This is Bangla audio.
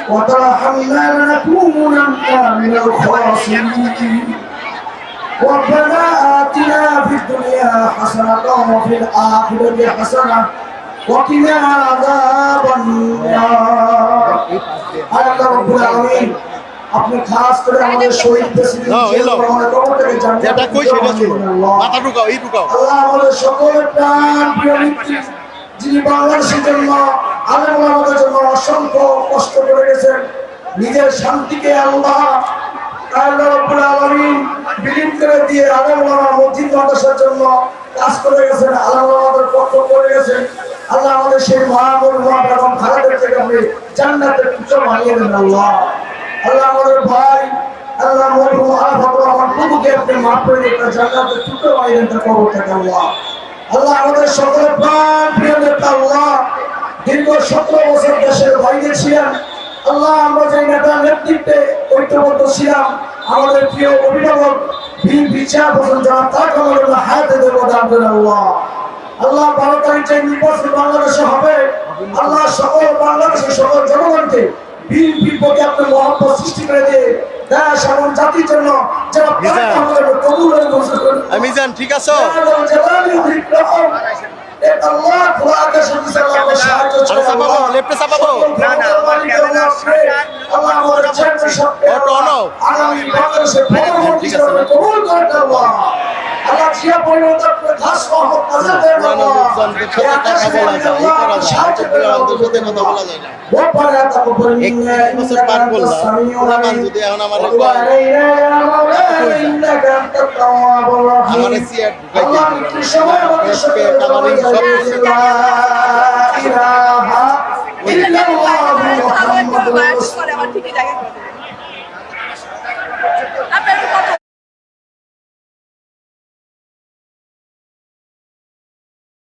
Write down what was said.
وترحمنا لنكونن من الخاسرين ربنا آتنا في الدنيا حسنة وفي الآخرة حسنة وقنا عذاب النار আল্লাহ রাব্বুল আলামিন আপনি খাস করে আমাদের শহীদ প্রেসিডেন্ট যেটা কই সেটা শুনো মাথা ঢুকাও এই ঢুকাও আল্লাহ আমাদের সকলের প্রাণ প্রিয় নেত্রী যিনি বাংলাদেশের জন্য আলেম ওলামাদের জন্য অসংখ্য কষ্ট করে গেছেন নিজের শান্তিকে আল্লাহ রাব্বুল আলামিন বিলীন করে দিয়ে আলেম ওলামা মসজিদ মাদ্রাসার জন্য কাজ করে গেছেন আলেম ওলামাদের পক্ষ করে গেছেন আল্লাহ আমাদের সেই মহাবুল মহাব এবং খালেদের থেকে আপনি জান্নাতের উচ্চ বানিয়ে দেন আল্লাহ আল্লাহ আমাদের ভাই আল্লাহ মরহুম আরাফাতুর রহমান প্রভুকে আপনি মাফ করে দিন জান্নাতের উচ্চ বানিয়ে দেন কবর থেকে আল্লাহ আল্লাহ আমাদের সকলের প্রাণ প্রিয় নেতা আল্লাহ দীর্ঘ 17 বছর দেশের বাইরে ছিলেন আল্লাহ আমরা যে নেতা নেতৃত্বে ঐক্যবদ্ধ ছিলাম আমাদের প্রিয় অভিভাবক বিচার বছর যারা তাকে আমাদের হায়াতে দেব দান করেন আল্লাহ আল্লাহ 12 তারিখ যে নির্বাচন বাংলাদেশে হবে আল্লাহ সকল বাংলাদেশের সকল জনগণকে বিএনপির প্রতি আপনার মহব্বত সৃষ্টি করে দিয়ে দেশ এবং জাতির জন্য যারা আমাদের কবুল করে ঘোষণা করেন মিজান ঠিক আছো আল্লাহ খোলাকে সাথে সাহায্য চাপাবো লেফটে চাপাবো না না আমার ক্যামেরা আছে আল্লাহ আমাদের চ্যানেল সবকে আগামী বাংলাদেশের পরবর্তী সময়ে কবুল করে আল্লাহ আল্লাহ জিয়া পরিবর্তন করে দাস মহম্মদ কাজে দেন আল্লাহ সাহায্য করে আমাদের সাথে কথা বলা যায় না ওপারে তাকে বলেন এক বছর পার করলাম পুরা মান যদি এখন আমার আমার সিয়ার ঢুকাইতে আমার সব